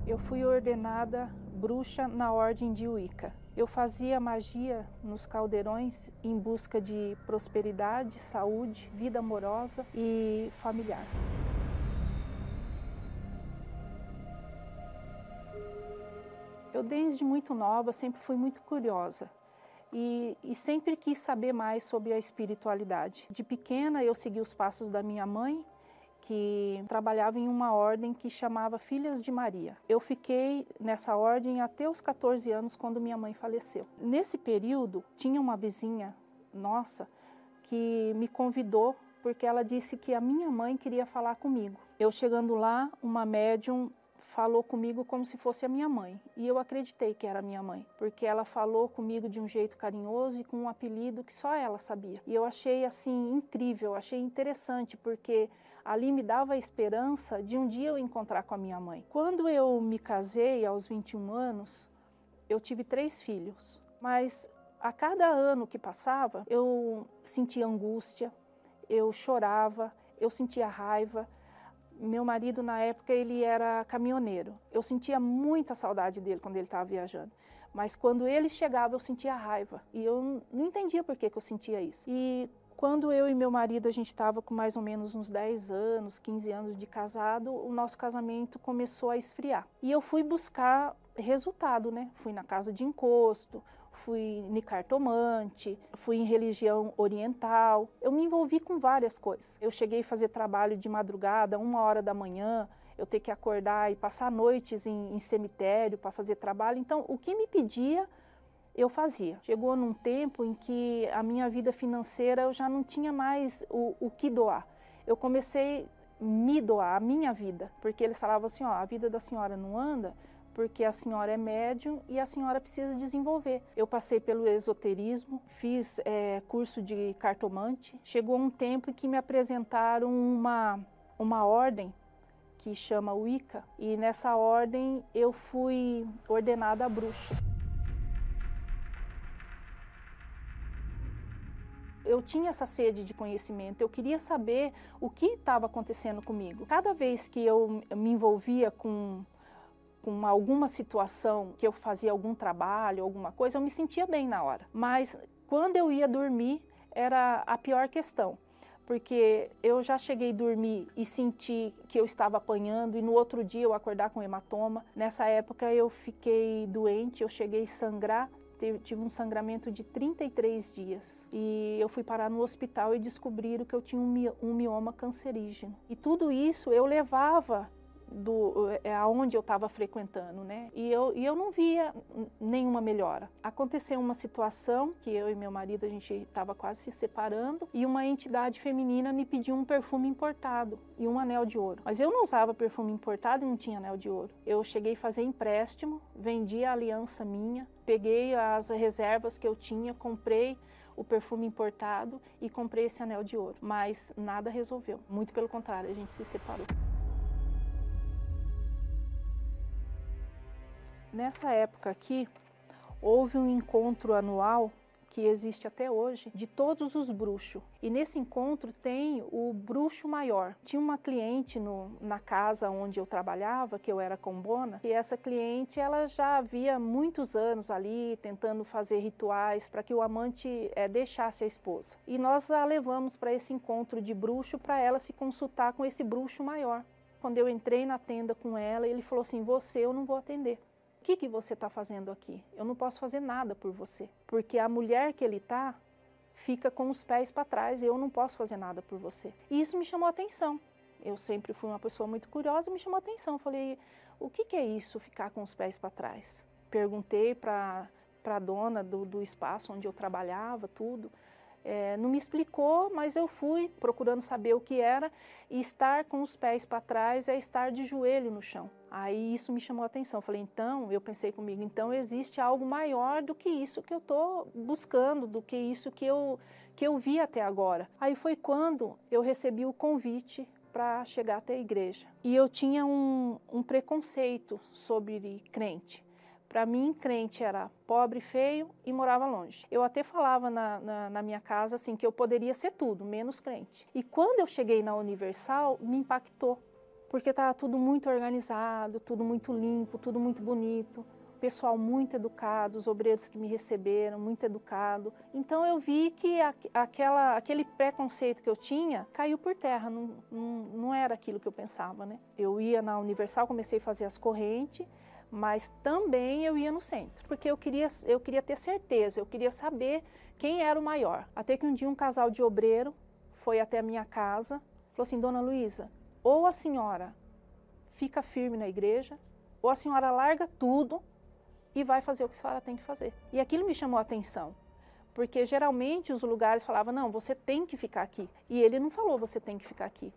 Eu fui ordenada bruxa na ordem de Wicca. Eu fazia magia nos caldeirões em busca de prosperidade, saúde, vida amorosa e familiar. Eu desde muito nova sempre fui muito curiosa e sempre quis saber mais sobre a espiritualidade. De pequena eu segui os passos da minha mãe, que trabalhava em uma ordem que chamava Filhas de Maria. Eu fiquei nessa ordem até os 14 anos, quando minha mãe faleceu. Nesse período, tinha uma vizinha nossa que me convidou porque ela disse que a minha mãe queria falar comigo. Eu chegando lá, uma médium falou comigo como se fosse a minha mãe. E eu acreditei que era a minha mãe, porque ela falou comigo de um jeito carinhoso e com um apelido que só ela sabia. E eu achei assim incrível, achei interessante, porque ali me dava a esperança de um dia eu encontrar com a minha mãe. Quando eu me casei, aos 21 anos, eu tive 3 filhos. Mas a cada ano que passava, eu sentia angústia, eu chorava, eu sentia raiva. Meu marido, na época, ele era caminhoneiro. Eu sentia muita saudade dele quando ele estava viajando. Mas quando ele chegava, eu sentia raiva. E eu não entendia por que eu sentia isso. E quando eu e meu marido, a gente estava com mais ou menos uns 10 anos, 15 anos de casado, o nosso casamento começou a esfriar. E eu fui buscar resultado, né? Fui na casa de encosto, fui em cartomante, fui em religião oriental. Eu me envolvi com várias coisas. Eu cheguei a fazer trabalho de madrugada, 1h da manhã, eu ter que acordar e passar noites em cemitério para fazer trabalho. Então, o que me pedia, eu fazia. Chegou num tempo em que a minha vida financeira eu já não tinha mais o que doar. Eu comecei a me doar, a minha vida, porque eles falavam assim, ó, a vida da senhora não anda porque a senhora é médium e a senhora precisa desenvolver. Eu passei pelo esoterismo, fiz curso de cartomante. Chegou um tempo em que me apresentaram uma ordem que chama Wicca, e nessa ordem eu fui ordenada bruxa. Eu tinha essa sede de conhecimento, eu queria saber o que estava acontecendo comigo. Cada vez que eu me envolvia com alguma situação, que eu fazia algum trabalho, alguma coisa, eu me sentia bem na hora. Mas quando eu ia dormir, era a pior questão. Porque eu já cheguei a dormir e senti que eu estava apanhando, e no outro dia eu acordar com hematoma. Nessa época eu fiquei doente, eu cheguei a sangrar, tive um sangramento de 33 dias. E eu fui parar no hospital e descobriram que eu tinha um mioma cancerígeno. E tudo isso eu levava aonde eu estava frequentando, né? E eu não via nenhuma melhora. Aconteceu uma situação que eu e meu marido, a gente estava quase se separando, e uma entidade feminina me pediu um perfume importado e um anel de ouro. Mas eu não usava perfume importado e não tinha anel de ouro. Eu cheguei a fazer empréstimo, vendi a aliança minha, peguei as reservas que eu tinha, comprei o perfume importado e comprei esse anel de ouro. Mas nada resolveu. Muito pelo contrário, a gente se separou. Nessa época aqui, houve um encontro anual, que existe até hoje, de todos os bruxos. E nesse encontro tem o bruxo maior. Tinha uma cliente na casa onde eu trabalhava, que eu era combona, e essa cliente ela já havia muitos anos ali tentando fazer rituais para que o amante deixasse a esposa. E nós a levamos para esse encontro de bruxo para ela se consultar com esse bruxo maior. Quando eu entrei na tenda com ela, ele falou assim, você eu não vou atender. O que você está fazendo aqui? Eu não posso fazer nada por você. Porque a mulher que ele está fica com os pés para trás e eu não posso fazer nada por você. E isso me chamou a atenção. Eu sempre fui uma pessoa muito curiosa, me chamou a atenção. Falei, o que é isso, ficar com os pés para trás? Perguntei para a dona do espaço onde eu trabalhava, tudo. Não me explicou, mas eu fui procurando saber o que era, e estar com os pés para trás é estar de joelho no chão. Aí isso me chamou a atenção. Falei, então, eu pensei comigo, então existe algo maior do que isso que eu estou buscando, do que isso que eu vi até agora. Aí foi quando eu recebi o convite para chegar até a igreja. E eu tinha um preconceito sobre crente. Para mim, crente era pobre, feio e morava longe. Eu até falava na minha casa assim, que eu poderia ser tudo, menos crente. E quando eu cheguei na Universal, me impactou. porque estava tudo muito organizado, tudo muito limpo, tudo muito bonito. Pessoal muito educado, os obreiros que me receberam, muito educado. Então eu vi que aquele preconceito que eu tinha caiu por terra, não era aquilo que eu pensava, né? Eu ia na Universal, comecei a fazer as correntes, mas também eu ia no centro, porque eu queria ter certeza, eu queria saber quem era o maior. Até que um dia um casal de obreiro foi até a minha casa, falou assim: Dona Luísa, ou a senhora fica firme na igreja, ou a senhora larga tudo e vai fazer o que a senhora tem que fazer. E aquilo me chamou a atenção, porque geralmente os lugares falavam: não, você tem que ficar aqui. E ele não falou: você tem que ficar aqui.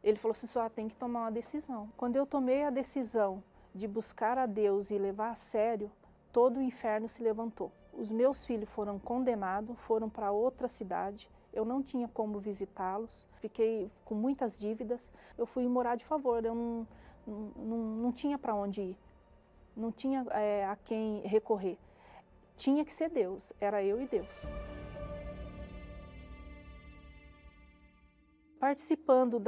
Ele falou assim: só tem que tomar uma decisão. Quando eu tomei a decisão de buscar a Deus e levar a sério, todo o inferno se levantou. Os meus filhos foram condenados, foram para outra cidade. Eu não tinha como visitá-los, fiquei com muitas dívidas. Eu fui morar de favor, eu não tinha para onde ir. Não tinha a quem recorrer. Tinha que ser Deus, era eu e Deus. Participando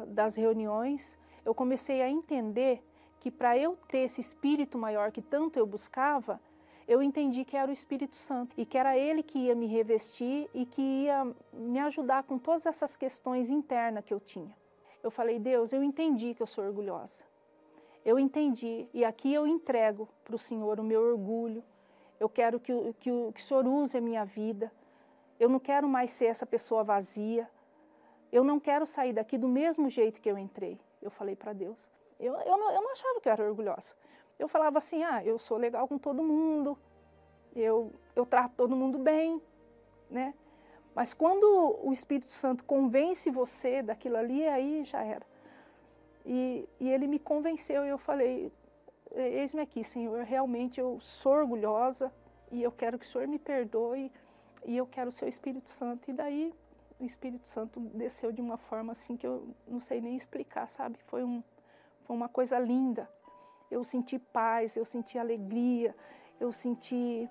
das reuniões, eu comecei a entender que para eu ter esse espírito maior que tanto eu buscava, eu entendi que era o Espírito Santo e que era Ele que ia me revestir e que ia me ajudar com todas essas questões internas que eu tinha. Eu falei: Deus, eu entendi que eu sou orgulhosa. Eu entendi, e aqui eu entrego para o Senhor o meu orgulho. Eu quero que o Senhor use a minha vida. Eu não quero mais ser essa pessoa vazia. Eu não quero sair daqui do mesmo jeito que eu entrei. Eu falei para Deus. Eu não achava que eu era orgulhosa. Eu falava assim: eu sou legal com todo mundo, eu trato todo mundo bem, né? Mas quando o Espírito Santo convence você daquilo ali, aí já era. E ele me convenceu e eu falei: eis-me aqui, Senhor, realmente eu sou orgulhosa e eu quero que o Senhor me perdoe e eu quero o seu Espírito Santo. E daí o Espírito Santo desceu de uma forma assim que eu não sei nem explicar, sabe? Foi uma coisa linda. Eu senti paz, eu senti alegria, eu senti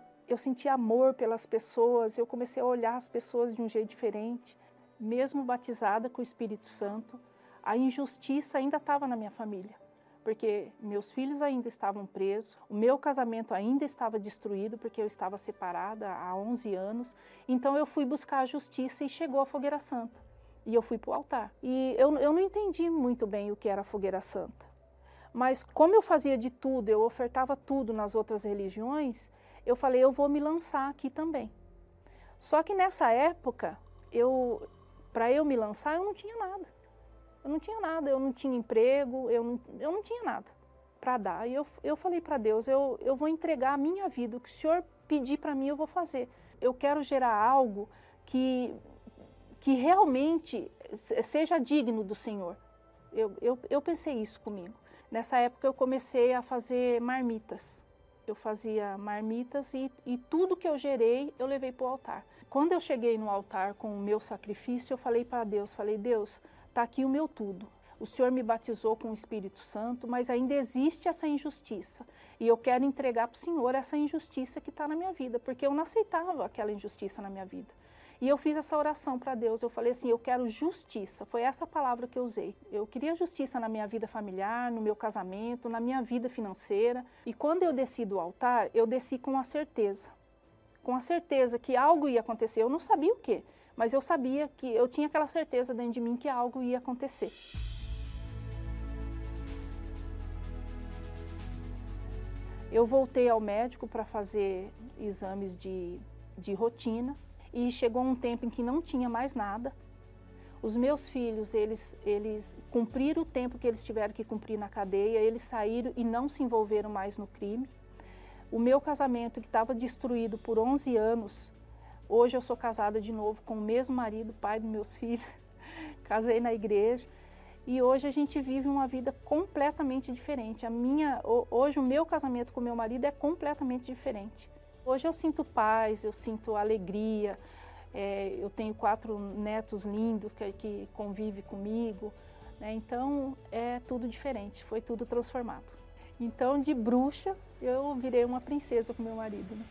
amor pelas pessoas, eu comecei a olhar as pessoas de um jeito diferente. Mesmo batizada com o Espírito Santo, a injustiça ainda estava na minha família, porque meus filhos ainda estavam presos, o meu casamento ainda estava destruído, porque eu estava separada há 11 anos, então eu fui buscar a justiça e chegou a Fogueira Santa, e eu fui para o altar. E eu não entendi muito bem o que era a Fogueira Santa, mas como eu fazia de tudo, eu ofertava tudo nas outras religiões, eu falei: eu vou me lançar aqui também. Só que nessa época, para eu me lançar, eu não tinha nada. Eu não tinha nada, eu não tinha emprego, eu não tinha nada para dar. E eu falei para Deus: eu vou entregar a minha vida, o que o Senhor pedir para mim eu vou fazer. Eu quero gerar algo que realmente seja digno do Senhor. Eu pensei isso comigo. Nessa época eu comecei a fazer marmitas. Eu fazia marmitas e tudo que eu gerei eu levei para o altar. Quando eu cheguei no altar com o meu sacrifício, eu falei para Deus, Deus, está aqui o meu tudo. O Senhor me batizou com o Espírito Santo, mas ainda existe essa injustiça. E eu quero entregar para o Senhor essa injustiça que está na minha vida, porque eu não aceitava aquela injustiça na minha vida. E eu fiz essa oração para Deus, eu falei assim: eu quero justiça, foi essa palavra que eu usei. Eu queria justiça na minha vida familiar, no meu casamento, na minha vida financeira. E quando eu desci do altar, eu desci com a certeza que algo ia acontecer. Eu não sabia o quê, mas eu sabia que eu tinha aquela certeza dentro de mim que algo ia acontecer. Eu voltei ao médico para fazer exames de rotina. E chegou um tempo em que não tinha mais nada. Os meus filhos, eles cumpriram o tempo que eles tiveram que cumprir na cadeia, eles saíram e não se envolveram mais no crime. O meu casamento, que estava destruído por 11 anos, hoje eu sou casada de novo com o mesmo marido, pai dos meus filhos, casei na igreja, e hoje a gente vive uma vida completamente diferente. Hoje o meu casamento com o meu marido é completamente diferente. Hoje eu sinto paz, eu sinto alegria, eu tenho 4 netos lindos que convivem comigo, né? Então é tudo diferente, foi tudo transformado. Então de bruxa eu virei uma princesa com meu marido, né?